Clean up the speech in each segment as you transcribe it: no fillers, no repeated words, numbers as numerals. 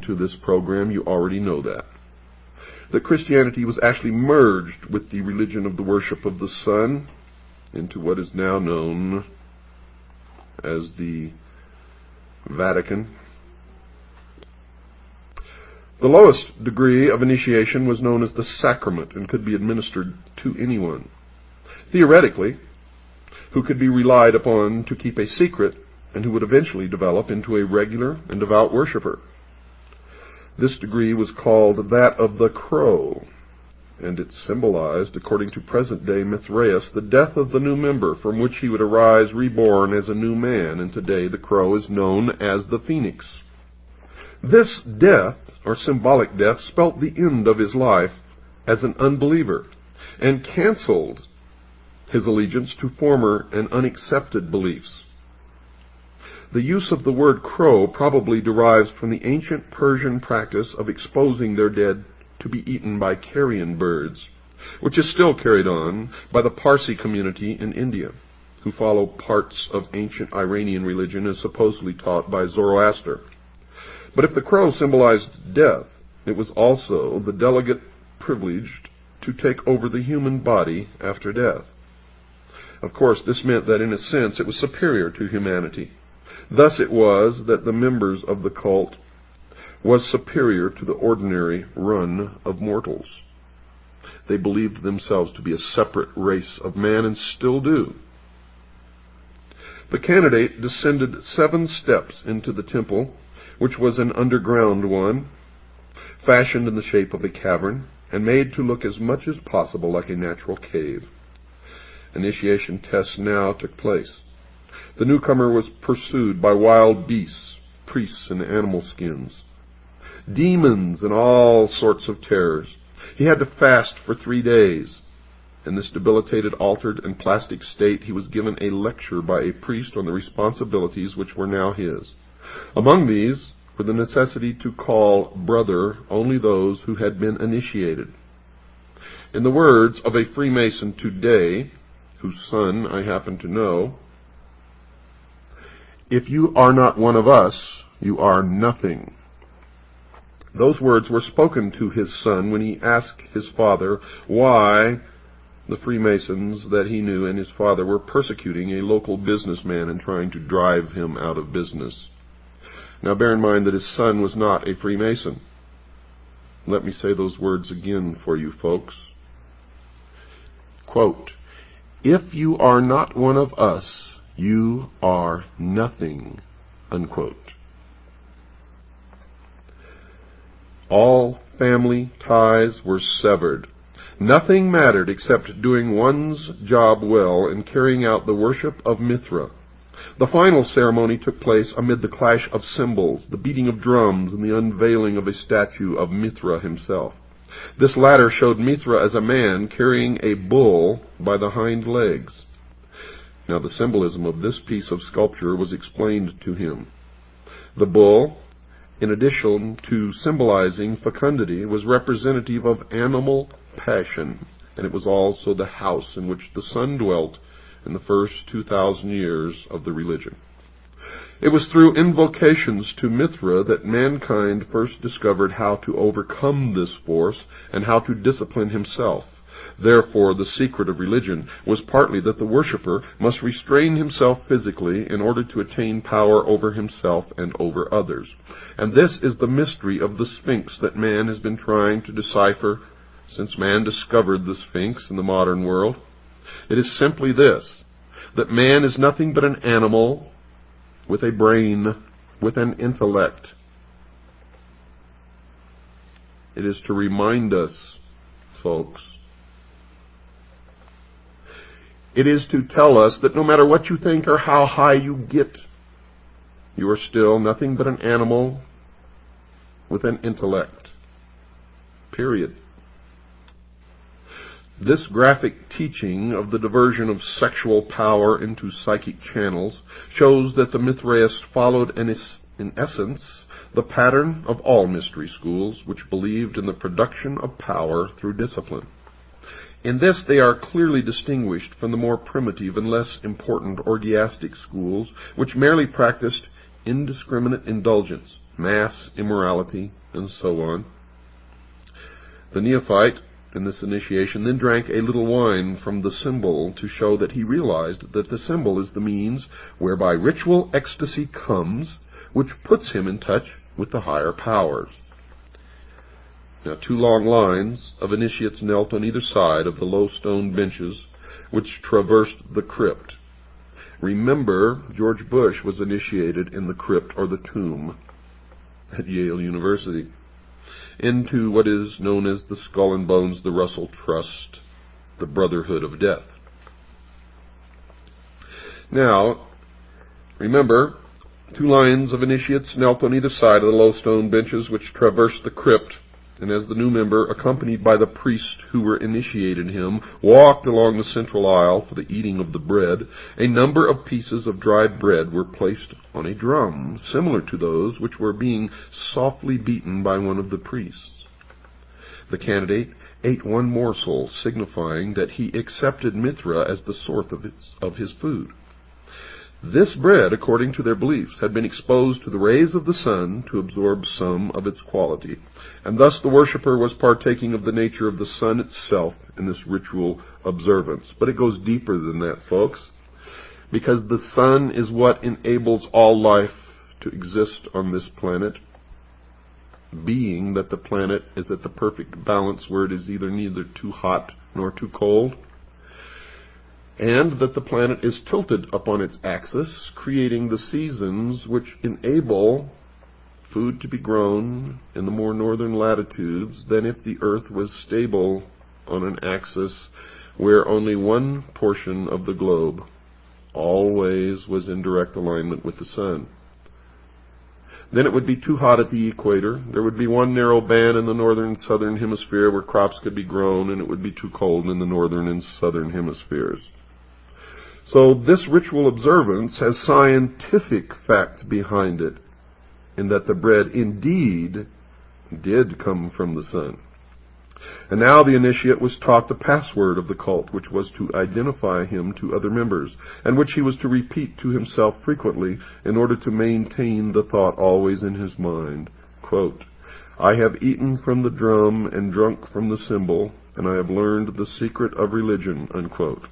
to this program, you already know that. That Christianity was actually merged with the religion of the worship of the sun into what is now known as the Vatican. The lowest degree of initiation was known as the sacrament and could be administered to anyone, theoretically, who could be relied upon to keep a secret and who would eventually develop into a regular and devout worshiper. This degree was called that of the crow, and it symbolized, according to present-day Mithraeus, the death of the new member, from which he would arise reborn as a new man, and today the crow is known as the phoenix. This death, or symbolic death, spelt the end of his life as an unbeliever, and canceled his allegiance to former and unaccepted beliefs. The use of the word crow probably derives from the ancient Persian practice of exposing their dead to be eaten by carrion birds, which is still carried on by the Parsi community in India, who follow parts of ancient Iranian religion as supposedly taught by Zoroaster. But if the crow symbolized death, it was also the delegate privileged to take over the human body after death. Of course, this meant that in a sense it was superior to humanity. Thus it was that the members of the cult was superior to the ordinary run of mortals. They believed themselves to be a separate race of man, and still do. The candidate descended 7 steps into the temple, which was an underground one, fashioned in the shape of a cavern, and made to look as much as possible like a natural cave. Initiation tests now took place. The newcomer was pursued by wild beasts, priests in animal skins, demons, and all sorts of terrors. He had to fast for 3 days. In this debilitated, altered, and plastic state, he was given a lecture by a priest on the responsibilities which were now his. Among these were the necessity to call brother only those who had been initiated. In the words of a Freemason today, whose son I happen to know, "If you are not one of us, you are nothing." Those words were spoken to his son when he asked his father why the Freemasons that he knew and his father were persecuting a local businessman and trying to drive him out of business. Now bear in mind that his son was not a Freemason. Let me say those words again for you folks. Quote, "If you are not one of us, you are nothing," unquote. All family ties were severed. Nothing mattered except doing one's job well and carrying out the worship of Mithra. The final ceremony took place amid the clash of cymbals, the beating of drums, and the unveiling of a statue of Mithra himself. This latter showed Mithra as a man carrying a bull by the hind legs. Now the symbolism of this piece of sculpture was explained to him. The bull, in addition to symbolizing fecundity, was representative of animal passion, and it was also the house in which the sun dwelt in the first 2,000 years of the religion. It was through invocations to Mithra that mankind first discovered how to overcome this force and how to discipline himself. Therefore, the secret of religion was partly that the worshipper must restrain himself physically in order to attain power over himself and over others. And this is the mystery of the Sphinx that man has been trying to decipher since man discovered the Sphinx in the modern world. It is simply this, that man is nothing but an animal with a brain, with an intellect. It is to remind us, folks, it is to tell us that no matter what you think or how high you get, you are still nothing but an animal with an intellect. Period. This graphic teaching of the diversion of sexual power into psychic channels shows that the Mithraists followed in essence the pattern of all mystery schools which believed in the production of power through discipline. In this they are clearly distinguished from the more primitive and less important orgiastic schools which merely practiced indiscriminate indulgence, mass immorality, and so on. The neophyte in this initiation then drank a little wine from the symbol to show that he realized that the symbol is the means whereby ritual ecstasy comes, which puts him in touch with the higher powers. Now, 2 long lines of initiates knelt on either side of the low stone benches which traversed the crypt. Remember, George Bush was initiated in the crypt, or the tomb, at Yale University, into what is known as the Skull and Bones, the Russell Trust, the Brotherhood of Death. Now, remember, 2 lines of initiates knelt on either side of the low stone benches which traversed the crypt, and as the new member, accompanied by the priest who were initiated him, walked along the central aisle for the eating of the bread, a number of pieces of dried bread were placed on a drum, similar to those which were being softly beaten by one of the priests. The candidate ate one morsel, signifying that he accepted Mithra as the source of his food. This bread, according to their beliefs, had been exposed to the rays of the sun to absorb some of its quality, and thus the worshipper was partaking of the nature of the sun itself in this ritual observance. But it goes deeper than that, folks, because the sun is what enables all life to exist on this planet, being that the planet is at the perfect balance where it is neither too hot nor too cold, and that the planet is tilted upon its axis, creating the seasons which enable food to be grown in the more northern latitudes than if the Earth was stable on an axis where only one portion of the globe always was in direct alignment with the sun. Then it would be too hot at the equator. There would be one narrow band in the northern and southern hemisphere where crops could be grown, and it would be too cold in the northern and southern hemispheres. So this ritual observance has scientific fact behind it, in that the bread indeed did come from the sun. And now the initiate was taught the password of the cult, which was to identify him to other members, and which he was to repeat to himself frequently in order to maintain the thought always in his mind. Quote, "I have eaten from the drum and drunk from the cymbal, and I have learned the secret of religion." Unquote.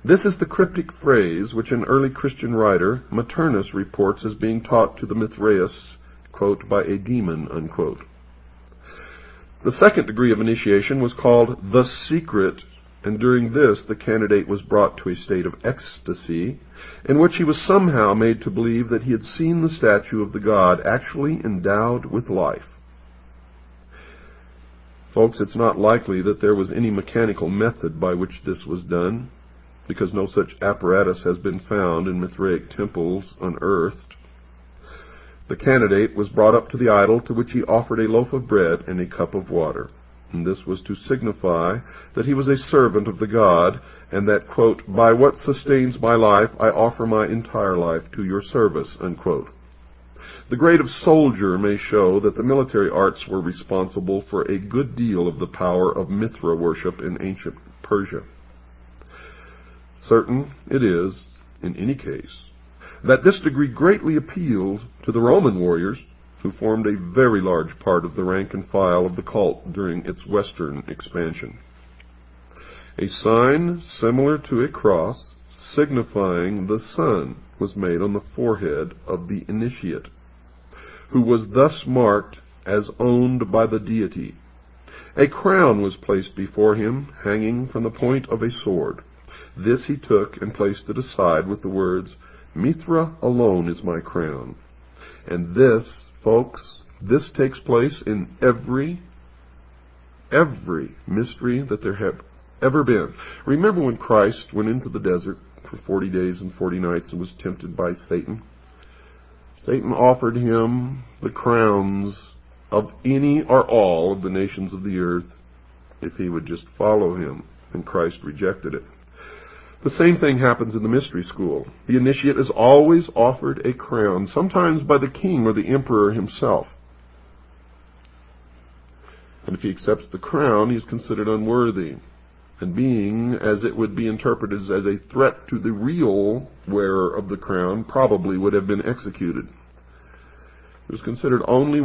This is the cryptic phrase which an early Christian writer, Maternus, reports as being taught to the Mithraeus, quote, "by a demon," unquote. The second degree of initiation was called the secret, and during this the candidate was brought to a state of ecstasy, in which he was somehow made to believe that he had seen the statue of the god actually endowed with life. Folks, it's not likely that there was any mechanical method by which this was done, because no such apparatus has been found in Mithraic temples unearthed. The candidate was brought up to the idol, to which he offered a loaf of bread and a cup of water. And this was to signify that he was a servant of the god, and that, quote, "by what sustains my life, I offer my entire life to your service," unquote. The grade of soldier may show that the military arts were responsible for a good deal of the power of Mithra worship in ancient Persia. Certain it is, in any case, that this degree greatly appealed to the Roman warriors, who formed a very large part of the rank and file of the cult during its western expansion. A sign similar to a cross, signifying the sun, was made on the forehead of the initiate, who was thus marked as owned by the deity. A crown was placed before him, hanging from the point of a sword. This he took and placed it aside with the words, "Mithra alone is my crown." And this, folks, this takes place in every mystery that there have ever been. Remember when Christ went into the desert for 40 days and 40 nights and was tempted by Satan? Satan offered him the crowns of any or all of the nations of the earth if he would just follow him, and Christ rejected it. The same thing happens in the mystery school. The initiate is always offered a crown, sometimes by the king or the emperor himself. And if he accepts the crown, he is considered unworthy, and being, as it would be interpreted as a threat to the real wearer of the crown, probably would have been executed. It was considered only